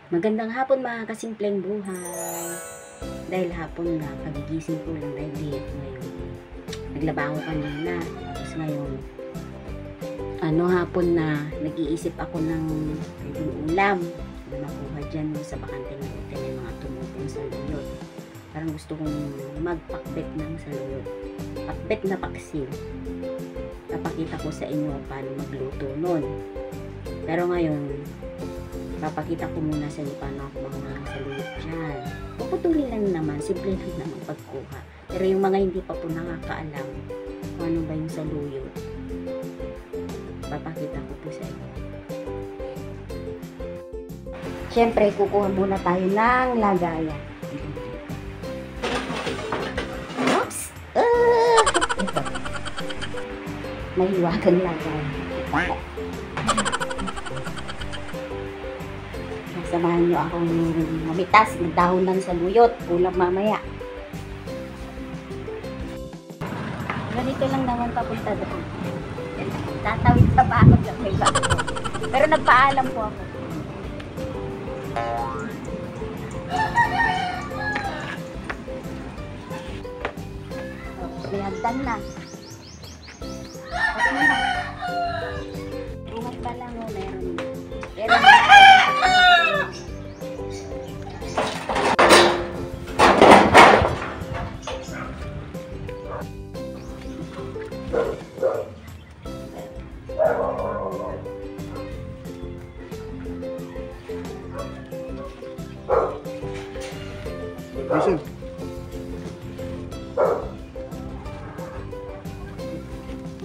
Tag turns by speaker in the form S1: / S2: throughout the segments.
S1: Magandang hapon mga kasimpleng buhay. Dahil hapon na, pagigising ko lang dahil late ngayon. Naglaba ako kanina. Tapos ngayon, hapon na, nag-iisip ako ng ulam na makuha dyan sa bakante ng hotel ng mga tumutong saluyot. Parang gusto kong magpakbet ng saluyot. Pakbet na paksil. Napakita ko sa inyo paano magluto nun. Pero ngayon, papakita ko muna sa inyo paano ako mga saluyot dyan. Puputulin lang naman, simple lang naman pagkuha. Pero yung mga hindi pa po nakakaalam kung ano ba yung saluyot, papakita ko po sa inyo. Siyempre, kukuha muna tayo ng lagayan. Oops! Ito. May hiwagang lagayan. Samahan nyo akong mamitas ng dahon ng saluyot. Kulang mamaya. Ganito lang naman papunta doon. Tatawid pa ba ako dyan? May bago. Pero nagpaalam po ako. May hagdan na. Okay na. Ingat pa lang o meron. Meron na.
S2: Listen.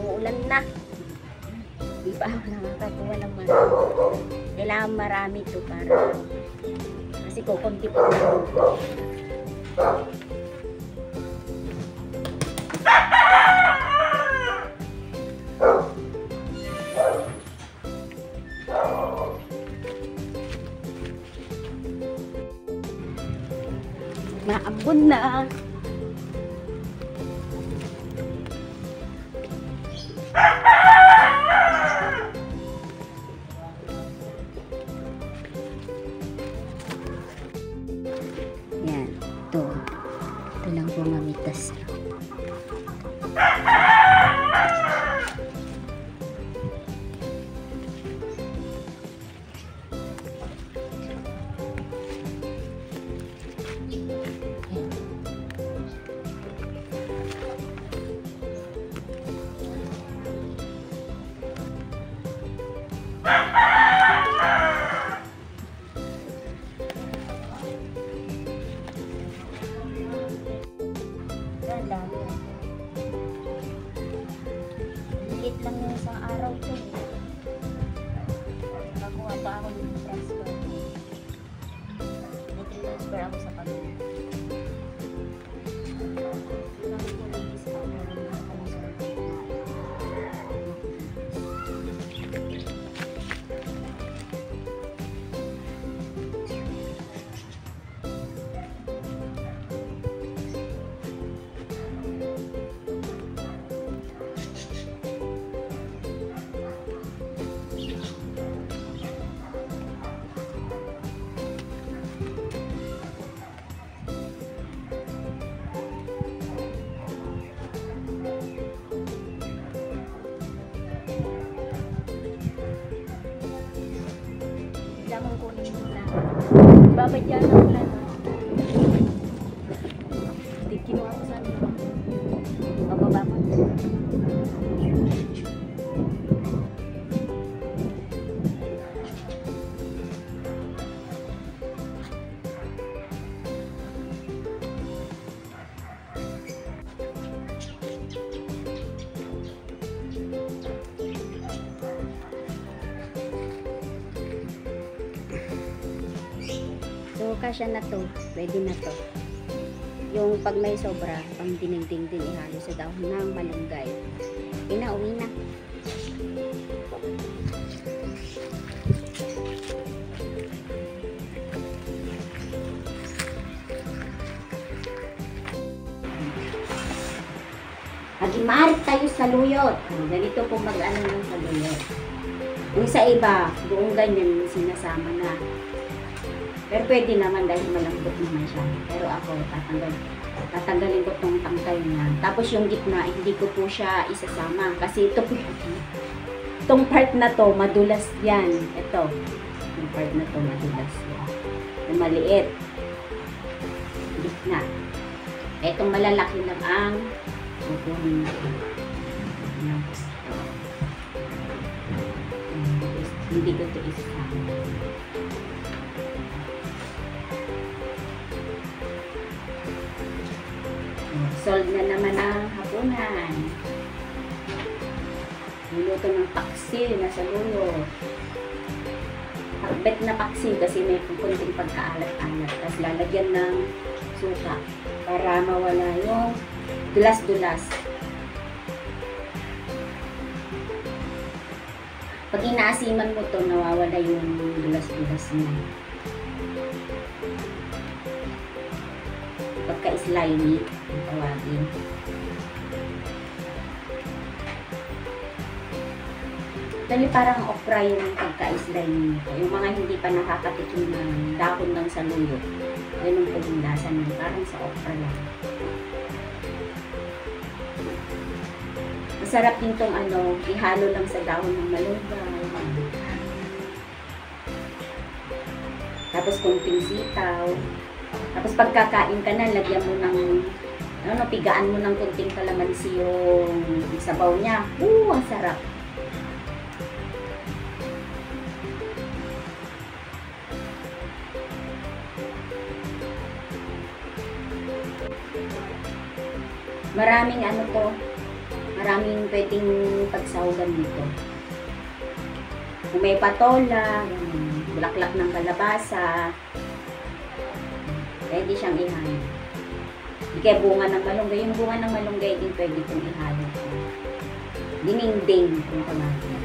S1: Uulan na. Di pa ako nakakakuha ng marami. Kailangan marami ito para kasi kukunti pa ako. Naabon na. Yan. Ito. Ito lang po mamitas. Liit lang yung isang araw ko. Nakuha pa ako ng transfer. Nag-transfer ako sa pamilya. Kailangan kunin mo lang. Babadyan ang ulan. Hindi kinuha ko sa amin. Bababa mo. So, kasya na to. Pwede na to. Yung pag may sobra, pang dinigding din ihalo sa dahon ng malunggay. Pinauwi na. Mag-imarit tayo sa luyot. Ganito po mag-ano ng saluyot. Yung sa iba, buong ganyan sinasama na. Pero pwede naman dahil malambot naman siya. Pero ako, tatanggalin ko tong tangkay niya. Tapos yung gitna, hindi ko po siya isasama. Kasi ito po, itong part na to, madulas yan. Ito, yung part na to, madulas yan. Yung maliit. Gitna. Itong malalaki lang ang kukunin ko. Hindi ko ito isasama. Solve na naman ang hapunan. Niluto ng paksi na sa lulo. Pakbet na paksi kasi may kunting pagkaalat-alat. Tapos lalagyan ng suka para mawala yung dulas-dulas. Pag inaasiman mo to, nawawala yung dulas-dulas niya. Pagka-slimy, ang tawagin. Dali parang okra yung pagka-slimy nito. Yung mga hindi pa nakakatikim ng dahon ng saluyot. Ganun po yung lasa nito. Parang sa okra lang. Masarap din tong ihalo lang sa dahon ng malunggay. Tapos kunting sitaw. Tapos pagkakain ka na, lagyan mo ng, pigaan mo ng kunting kalamansi yung sabaw niya. Ang sarap. Maraming maraming pwedeng pagsahugan dito. Kung may patola, bulaklak ng kalabasa, pwede siyang ihalo. Di kaya bunga ng malunggay. Yung bunga ng malunggay din pwede kong ihalo. Dininding kung tawagin.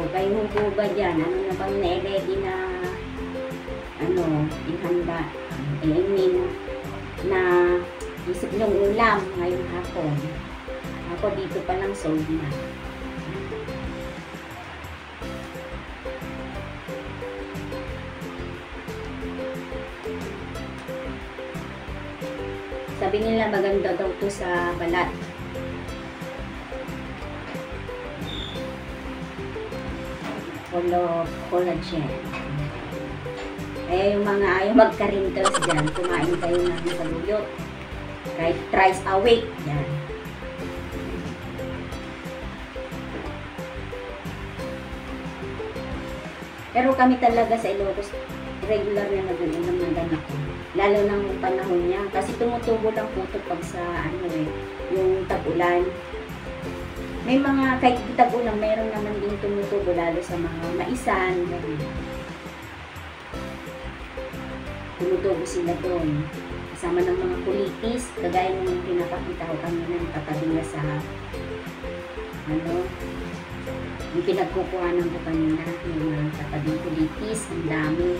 S1: Kayo po ba dyan? Ano na bang na-ready na ihanda? Na isip yung ulam ngayong hapon. Ako dito pa lang sold na. Sabi nila maganda daw to sa balat. Collagen. Kaya yung mga ayaw magka-wrinkles dyan, kumain kayo ng saluyot. Kahit thrice a week. Yan. Pero kami talaga sa Ilocos, regular na nag-ulam ng ganito. Lalo na yung panahon niya. Kasi tumutubo lang po ito pag sa yung tag-ulan. May mga, kahit tag-ulan, mayroon naman din tumutubo lalo sa mga maisan. Tumutubo sila doon. Kasama ng mga kulitis, kagaya ng pinapakita ko kanina, tatabi na sa yung pinagkukuhanan ko kanina, yung mga tatabing kulitis, ang dami.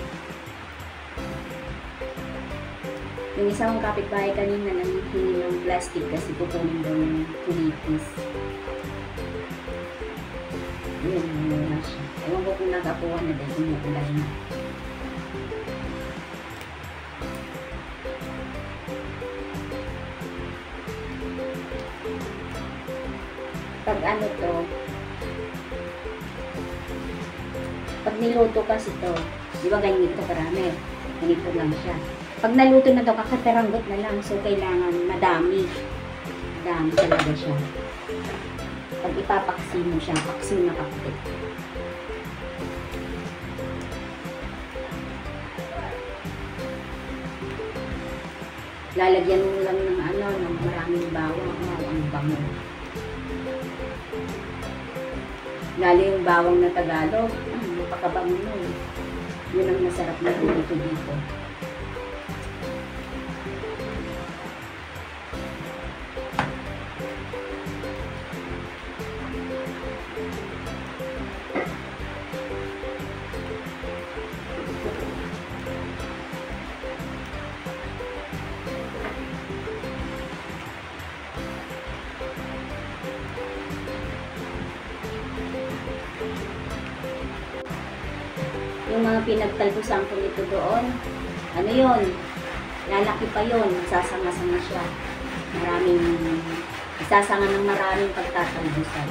S1: Yung isang kapitbahay kanina nanghihingi ng plastic kasi kukunin daw ng kulitis. Yun, wala siya. Ewan ko kung nakakuha na dahil umuulan na. Pag pag niluto kasi to, di ba ganito karami? Ganito lang siya. Pag naluto na to, kakataranggot na lang. So, kailangan madami. Madami talaga siya. Pag ipapaksi mo siya, paksi na kapit. Lalagyan mo lang ng ng maraming bawang. Ang bango. Lalo yung bawang na Tagalog, napakabango nun. Yun ang masarap na dito dito. yung mga pinagtalpusan ko nito doon, ano yun, lalaki pa yun, sasanga-sanga siya. Isasanga ng maraming pagtatalbusan.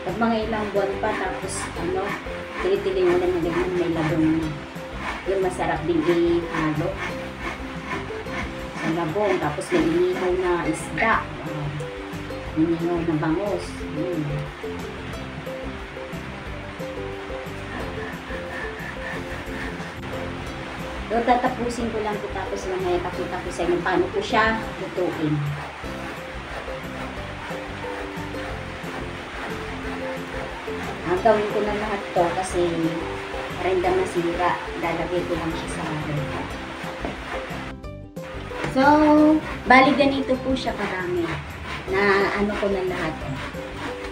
S1: Pag mga ilang buwan pa, tapos tili-tili mo lang na may labong na. Yung masarap din ihalo. Sa labong, tapos may inihaw na isda. Inihaw na bangus. So, tatapusin ko lang ito, tapos lang pakita ko sa inyo paano ko siya lutuin. Gawin ko na lahat to kasi renda masira. Lalagay ko lang siya sa renda. So, bali ganito po siya karami. Na ano ko na lahat.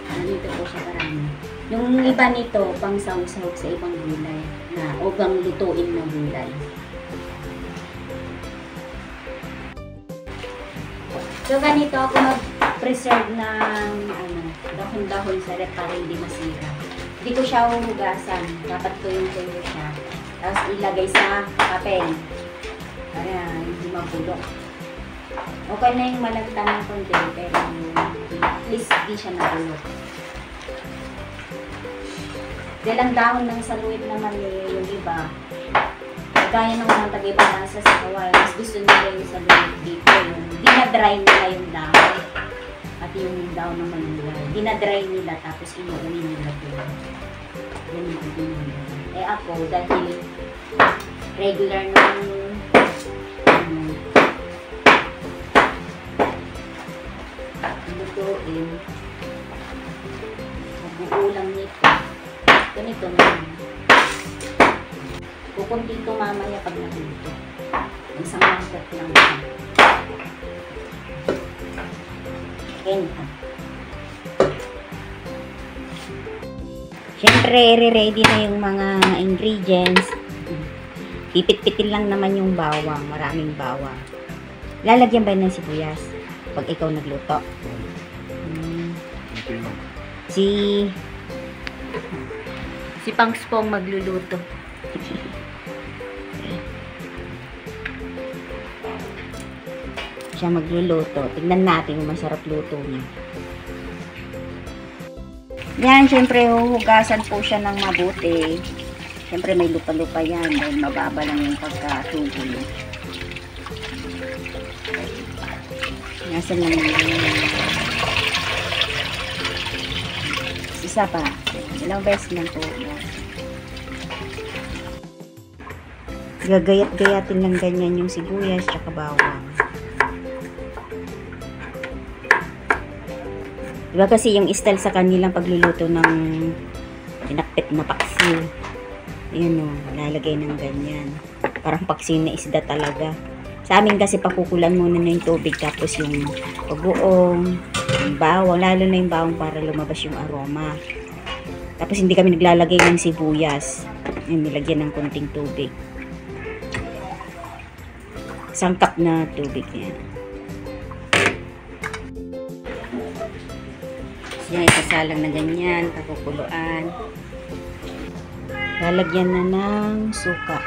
S1: Ganito po siya karami. Yung iba nito, pang sahog-sahog sa ibang gulay. O bang lutuin na gulay. So, ganito ako mag-preserve ng dahon-dahon sa rep para hindi masira. Hindi ko siya huhugasan. Dapat tuyong-tuyo siya. Tapos ilagay sa papel. Para hindi mabulok. Okay na yung malagtan ng konti, pero at least di siya nabulok. Dahil ang dahon ng saluit naman yung iba. Kaya ng mga tag-iba nasa sa Hawaii, mas gusto nila yung saluit dito. Dinadry nila yung dahon. At yung dahon ng malulay. Dinadry nila tapos inuuwi nila ito. Ako, dahil regular ng lutuin, magugulang nito. Ganito naman. Pupunti ito mamaya pag naluto. Isang mangkot lang ito. Ganito. Siyempre, i-ready na yung mga ingredients. Pipit-pitin lang naman yung bawang. Maraming bawang. Lalagyan ba ng sibuyas pag ikaw nagluto? Si Pangspong magluluto. Siya magluluto. Tignan natin kung masarap luto niya. Yan, syempre huhugasan po siya ng mabuti. Syempre may lupa-lupa yan dahil mababa lang yung pagkatubo. Nasaan lang yung isa pa. Ilang beses lang po. Gagayat-gayatin lang ganyan yung sibuyas tsaka bawang. Diba kasi yung style sa kanilang pagluluto ng pinakpit na paksiw. Ayan o, lalagay ng ganyan. Parang paksiw na isda talaga. Sa amin kasi pakukulan muna na yung tubig tapos yung pag-uong, yung bawang, lalo na yung bawang para lumabas yung aroma. Tapos hindi kami naglalagay ng sibuyas. Ayan, nilagyan ng konting tubig. Isang cup na tubig yan. Yan, isasalang na ganyan, pakukuluan. Lalagyan na ng suka.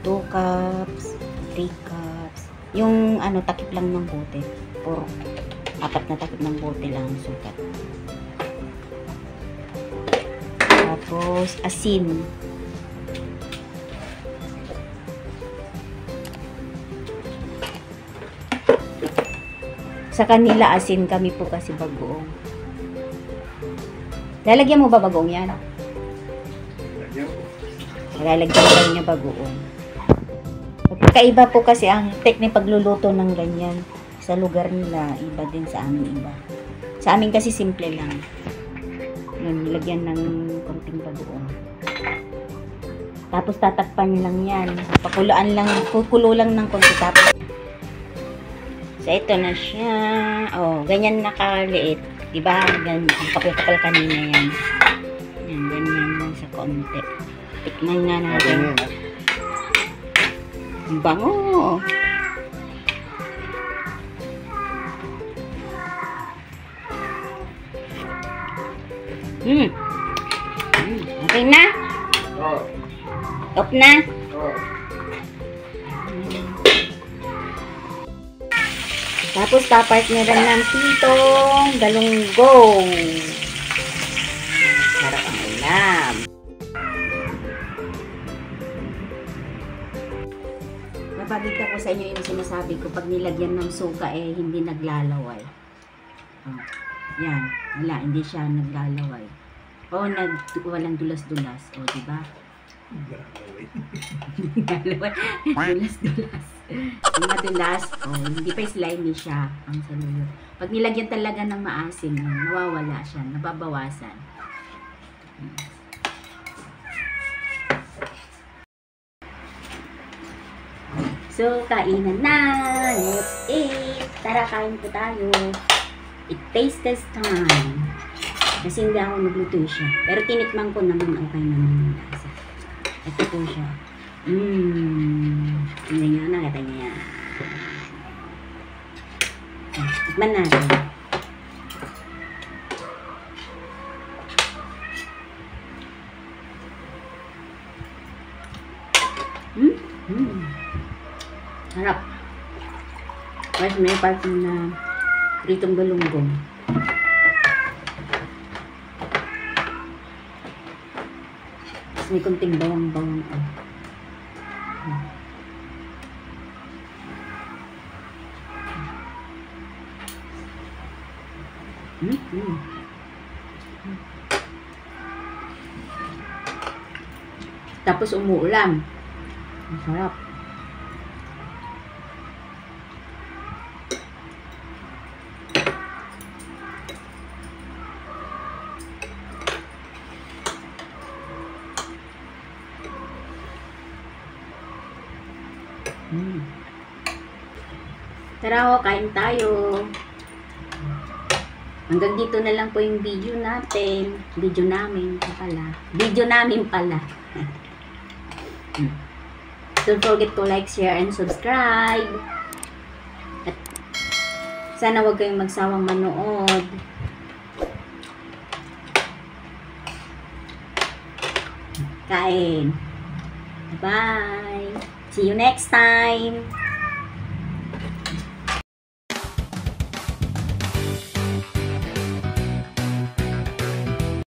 S1: 2 cups, 3 cups. Yung takip lang ng bote. 4 na takip ng bote lang ang suka. Tapos, asin. Sa kanila, asin, kami po kasi bagoong. Lalagyan mo ba bagoong yan? Lalagyan mo niya bagoong. Magkaiba po kasi ang technique pagluluto ng ganyan. Sa lugar nila, iba din sa amin iba. Sa amin kasi simple lang. Yan, lagyan ng konting bagoong. Tapos tatakpan lang yan. Pakuluan lang, kukulo lang ng konti tapos. So ito na siya. Oh, ganyan nakaliit. Diba? Ganyan. Ang kapal-kapal kanina yan. Yan, ganyan lang sa konti. Tikman nga natin. Ang bango! Okay na?
S2: Oo.
S1: Off na?
S2: Oo.
S1: Tapos papartneran ng pitong galunggong. Sarap ang ulam. Napakita ko sa inyo yung sinasabi ko, pag nilagyan ng suka hindi naglalaway. Oh, yan, wala, hindi siya naglalaway. Walang dulas-dulas. Diba? Naglalaway. Dulas-dulas. Yung madulas, hindi pa slimy siya ang saluyot. Pag nilagyan talaga ng maasim, nawawala siya, nababawasan. So, kainan na! Let's eat! Tara, kain po tayo. It tastes test time. Kasi hindi ako nagluto siya. Pero tinikman ko naman, okay naman yung lasa. Ito po siya. Hindi nyo, nakita niya yan. Tikman natin. Harap. Mas may part na pritong galunggong. Tapos may kunting bawang-bawang. Tapos umuulam. Ang sarap. Tara, kain tayo. Hanggang dito na lang po yung video natin. Video namin pala. Don't forget to like, share, and subscribe. At sana huwag kayong magsawang manood. Kain. Bye. See you next time.